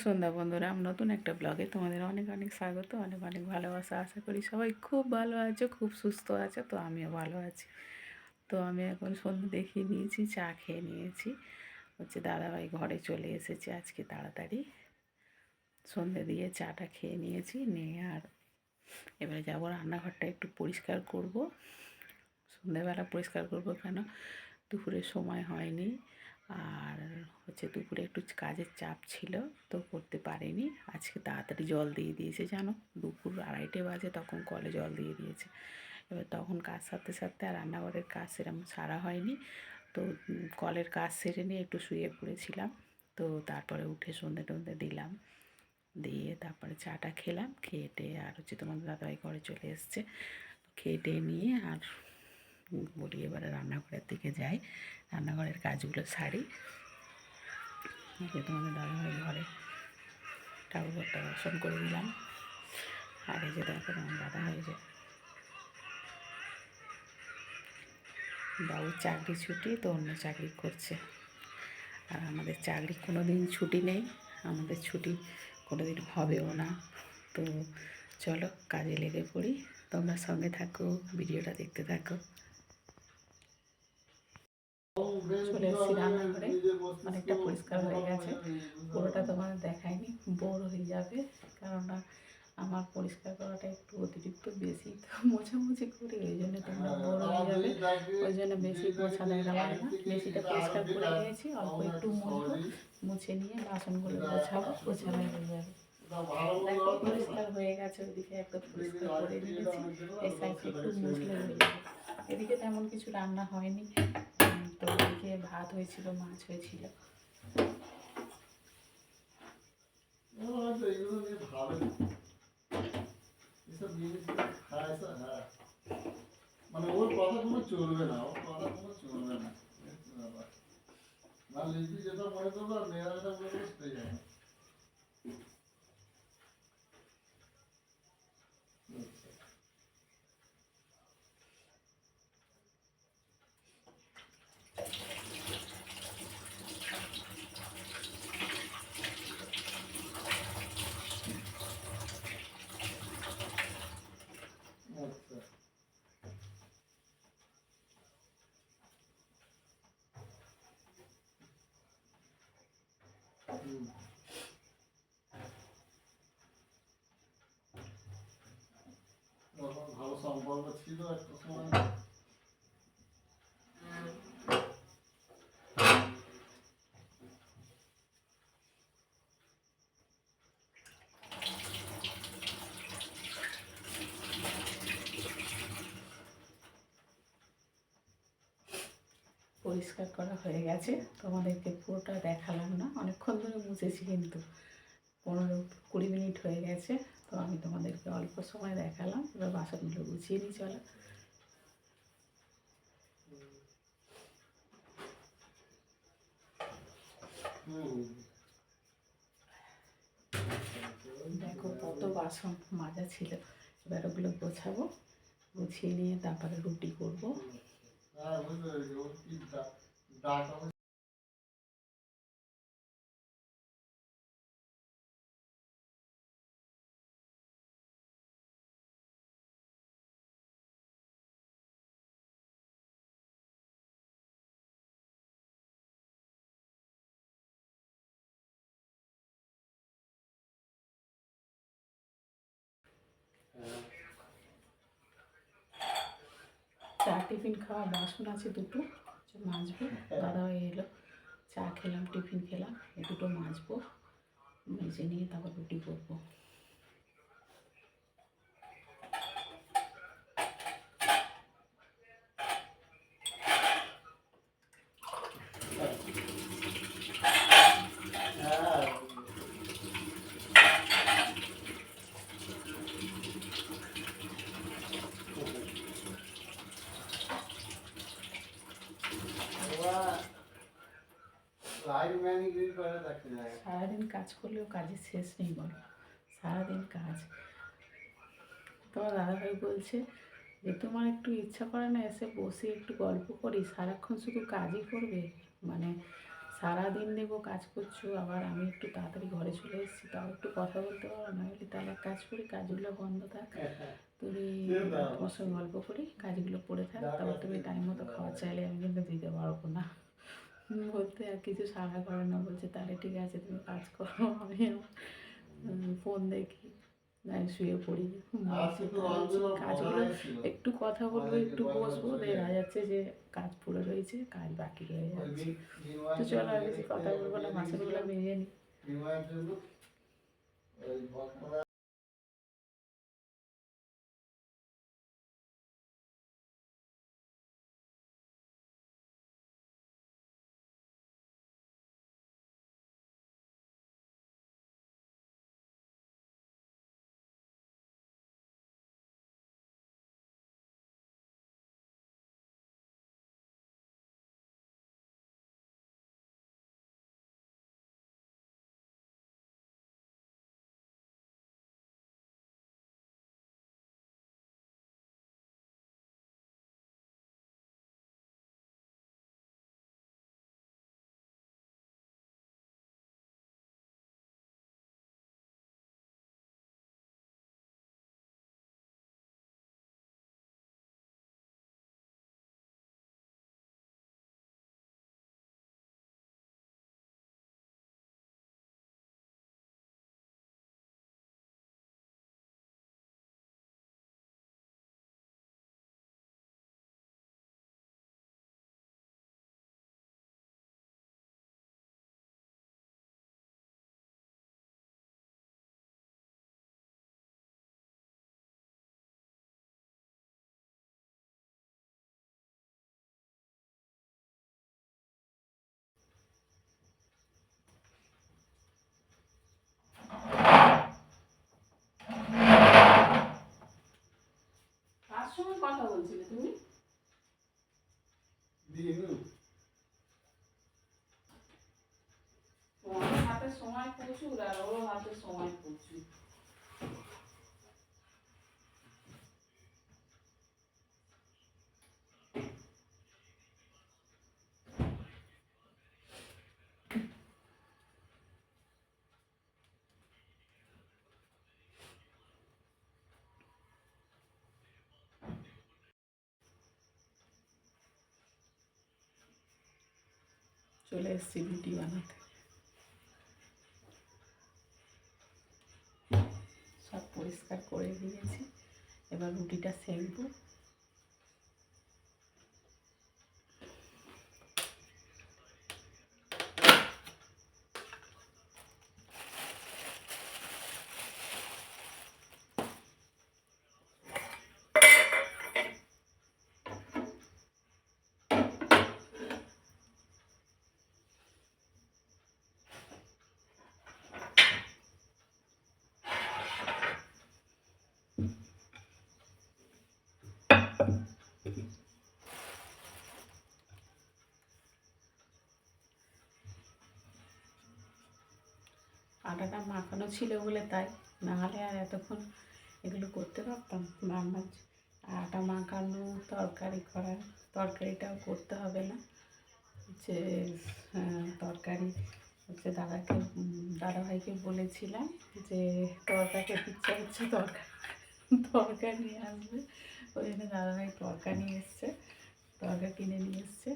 সন্ধ্যা বন্ধুরা, আমি নতুন একটা ব্লগে তোমাদের অনেক অনেক স্বাগত, অনেক অনেক ভালোবাসা। আশা করি সবাই খুব ভালো আছো, খুব সুস্থ আছে। তো আমিও ভালো আছি। তো আমি এখন সন্ধ্যা দেখিয়ে নিয়েছি, চা খেয়ে নিয়েছি। দাদাভাই ঘরে চলে এসেছে আজকে তাড়াতাড়ি। সন্ধ্যে দিয়ে চাটা খেয়ে নিয়েছি, নিয়ে আর এবারে যাবো রান্নাঘরটা একটু পরিষ্কার করব। সন্ধ্যেবেলা পরিষ্কার করব কেন, দুপুরের সময় হয়নি। আর দুপুরে একটু কাজের চাপ ছিল, তো করতে পারিনি। আজকে তাড়াতাড়ি জল দিয়ে দিয়েছে, জানো, দুপুর 2:30 বাজে তখন কলে জল দিয়ে দিয়েছে। এবার তখন কাজ সারতে সারতে আর রান্নাঘরের কাজ সেরকম সারা হয়নি। তো কলের কাজ সেরে নিয়ে একটু শুয়ে পড়েছিলাম। তো তারপরে উঠে সন্ধ্যে টন্ধে দিলাম, দিয়ে তারপরে চাটা খেলাম। খেয়ে টেয়ে আর তোমার দাদাভাই ঘরে চলে এসছে। খেয়ে টেয়ে নিয়ে আর বলি এবারে রান্নাঘরের দিকে যাই, রান্নাঘরের কাজগুলো সারি। তোমাদের দাদাভাই ঘরে ঠাকুরঘরটা দর্শন করে দিলাম। আর এই যে দেখো আমার দাদাভাই, যে বাবুর চাকরি ছুটি, তো অন্য চাকরি করছে। আর আমাদের চাকরি কোনো দিন ছুটি নেই, আমাদের ছুটি কোনো দিন হবেও না। তো চলো কাজে লেগে পড়ি, তোমরা সঙ্গে থাকো, ভিডিওটা দেখতে থাকো। চলে এসেছি রান্নাঘরে, অনেকটা পরিষ্কার হয়ে গেছে। পুরোটা তোমার দেখায়নি, বোর হয়ে যাবে, কেননা আমার পরিষ্কার করাটা একটু অতিরিক্ত বেশি, তো মোছামুছি করি, ওই জন্য তোমরা বোর হয়ে যাবে। ওই জন্য বেশি মোছা দেখালাম না। বেশিটা পরিষ্কার করে নিয়েছি, অল্প একটু মুছবো, মুছে নিয়ে বাসনগুলো গোছাবো, গোছানো হয়ে যাবে। দেখো পরিষ্কার হয়ে গেছে, ওইদিকে একদম পরিষ্কার করে নিয়েছি। এই সাইডে একটু মুছলে হয়ে যাবে। এদিকে তেমন কিছু রান্না হয়নি। তো ওদিকে ভাত হয়েছিল, মাছ হয়েছিল। মানে ওর কথা কোনো চলবে না, ওর কথা কোনো চলবে না। না লিপি যেটা মনে করবো আর মেয়েরা যেটা মনে করবো সেটাই হবে। ভালো সম্পর্ক ছিল একটা সময়। পরিষ্কার করা হয়ে গেছে, তোমাদেরকে পুরোটা দেখালাম না, অনেকক্ষণ ধরে মুছেছি, কিন্তু 15-20 মিনিট হয়ে গেছে। তো আমি তোমাদেরকে অল্প সময় দেখালাম, এবার বাসনগুলো গুছিয়ে নিই, চলো। দেখো কত বাসন মাজা ছিল, এবার ওগুলো গোছাবো, গুছিয়ে নিয়ে তারপরে রুটি করবো। চা টিফিন খাওয়া বাসন আছে দুটো, মাজবো। দাদাভাই এলো, চা খেলাম, টিফিন খেলাম, এই দুটো মাজবো, মেজে নিয়ে তারপর রুটি করবো। সারাদিন কাজ করলেও কাজের শেষ নেই, বলো, সারাদিন কাজ। তোমার দাদাভাই বলছে যে তোমার একটু ইচ্ছা করে না এসে বসে একটু গল্প করি, সারাক্ষণ শুধু কাজই করবে, মানে সারাদিন দেখবো কাজ করছো। আবার আমি একটু তাড়াতাড়ি ঘরে চলে এসেছি, তাও একটু কথা বলতে পারো না? বলি তাহলে এক কাজ করি, কাজগুলো বন্ধ থাক, তুমি তোমার সঙ্গে গল্প করি, কাজগুলো পড়ে থাক, তারপর তুমি টাইম মতো খাওয়া চাইলে আমি কিন্তু দিতে পারবো না। বলতে আর কিছু সাড়া করে না, বলছে তাহলে ঠিক আছে তুমি কাজ করো, আমি আমার ফোন দেখি, আমি শুয়ে পড়ি। বলছি তাহলে কাজগুলো একটু কথা বলবো, একটু বসবো, দেখা যাচ্ছে যে কাজ পড়ে রয়েছে, কাজ বাকি রয়ে যাচ্ছে। তো চলো আর বেশি কথা বলবো না, বাসনগুলো মেজে নিই। কার সঙ্গে কথা বলছিলে তুমি? তোমার হাতে সময় প্রচুর আর ওর হাতে সময় প্রচুর। চলে এসেছি রুটি বানাতে, সব পরিষ্কার করে দিয়েছি, এবার রুটিটা সেঁকবো। আটাটা মাখানো ছিল বলে তাই, নাহলে আর এতক্ষণ এগুলো করতে পারতাম রান্না। আটা মাখানো, তরকারি করা, তরকারিটাও করতে হবে না, যে তরকারি হচ্ছে দাদাভাইকে বলেছিলাম যে তরকা খেতে ইচ্ছা হচ্ছে, তরকা নিয়ে আসবে, ওই জন্য দাদাভাই তরকা নিয়ে এসছে, তরকা কিনে নিয়ে এসছে।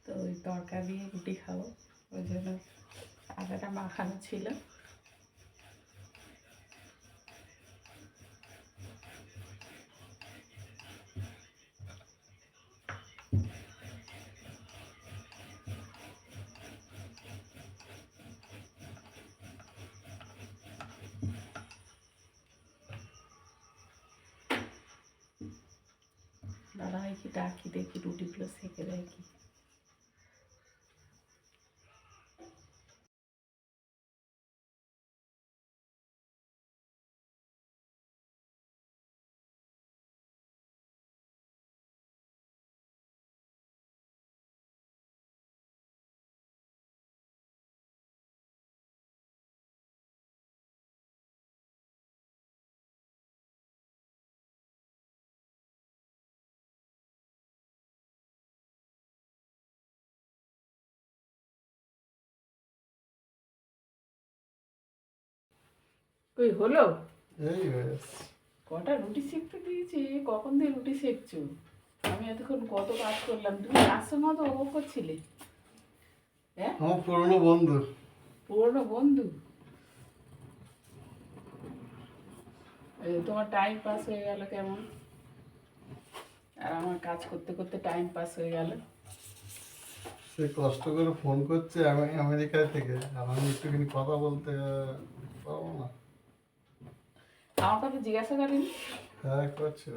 তো ওই তরকা দিয়ে রুটি খাবো, ওই জন্য আটাটা মাখানো ছিল। দাদাভাইকে ডাকি, দেখি রুটিগুলো সেঁকে দেয় কি। কই হলো? এই ব্যাস। কটা রুটি সেঁকতে দিয়েছি, কখন দিয়ে রুটি সেঁকছো? আমি এতক্ষণ কত কাজ করলাম, তুমি আসছো মতো ও করছিলে। হ্যাঁ, আমার পুরনো বন্ধু। পুরোনো বন্ধু। এই তোমার টাইম পাস হয়ে গেল কেমন, আর আমার কাজ করতে করতে টাইম পাস হয়ে গেল। সে কষ্ট করে ফোন করছে আমি আমেরিকায় থেকে, আর আমি একটুখানি কথা বলতে পারবো না। আমার কথা জিজ্ঞাসা করেনি? হ্যাঁ করছিল।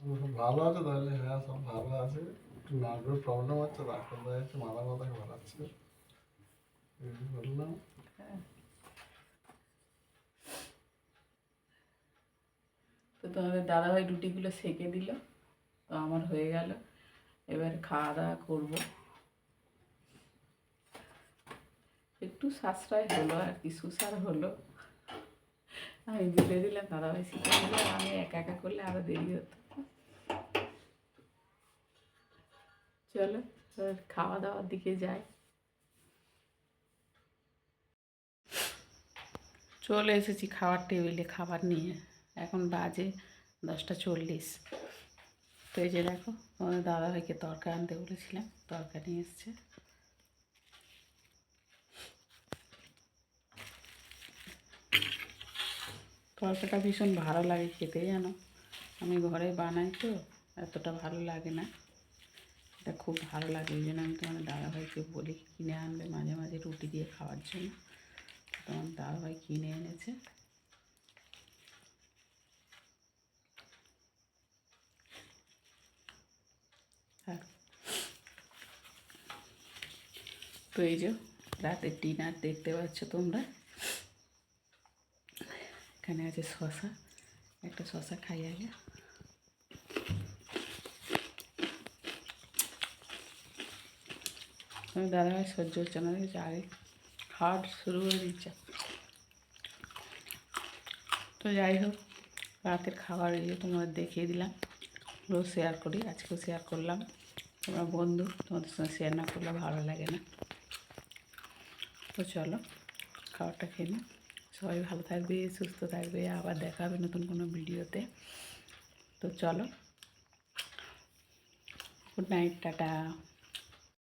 সব ভালো আছে তাহলে? হ্যাঁ সব ভালো আছে, একটু নার্ভের প্রবলেম হচ্ছে, ডাক্তার দেখাচ্ছে, মাথা মাথা ঘোরাচ্ছে, এই বললাম। তো তোমাদের দাদাভাই রুটিগুলো সেঁকে দিল, তো আমার হয়ে গেল। এবার খাওয়া দাওয়া করবো। একটু সাশ্রয় হলো আর কি, সুসার হলো। আমি বেলে দিলাম, দাদাভাই শিখে দিল, আর আমি একা একা করলে আরো দেরি হতো। চলো এবার খাওয়া দাওয়ার দিকে যাই। চলে এসেছি খাওয়ার টেবিলে খাবার নিয়ে। এখন বাজে 10টা 40। তো এই যে দেখো, আমাদের দাদাভাইকে তরকা আনতে বলেছিলাম, তরকা নিয়ে এসছে। তরকাটা ভীষণ ভালো লাগে খেতে, জানো। আমি ঘরে বানাই তো, এতটা ভালো লাগে না। এটা খুব ভালো লাগে, ওই জন্য আমি তোমার দাদাভাইকে বলি কিনে আনবে মাঝে মাঝে রুটি দিয়ে খাওয়ার জন্য। তোমার দাদাভাই কিনে এনেছে। আর তো এই যে রাতের ডিনার দেখতে পাচ্ছ তোমরা। এখানে আছে শশা, একটা শশা খাই আগে। আমি দাদাভাই সহ্য হচ্ছে না, দেখেছি আগে খাওয়া শুরু করে দিচ্ছে। তো যাই হোক, রাতের খাবার এই যে তোমাদের দেখিয়ে দিলাম, রোজ শেয়ার করি, আজকেও শেয়ার করলাম। তোমরা বন্ধু, তোমাদের সঙ্গে শেয়ার না করলে ভালো লাগে না। তো চলো খাবারটা খেয়ে নিই। সবাই ভালো থাকবে, সুস্থ থাকবে, আবার দেখা হবে নতুন কোনো ভিডিওতে। তো চলো, গুড নাইট, টাটা।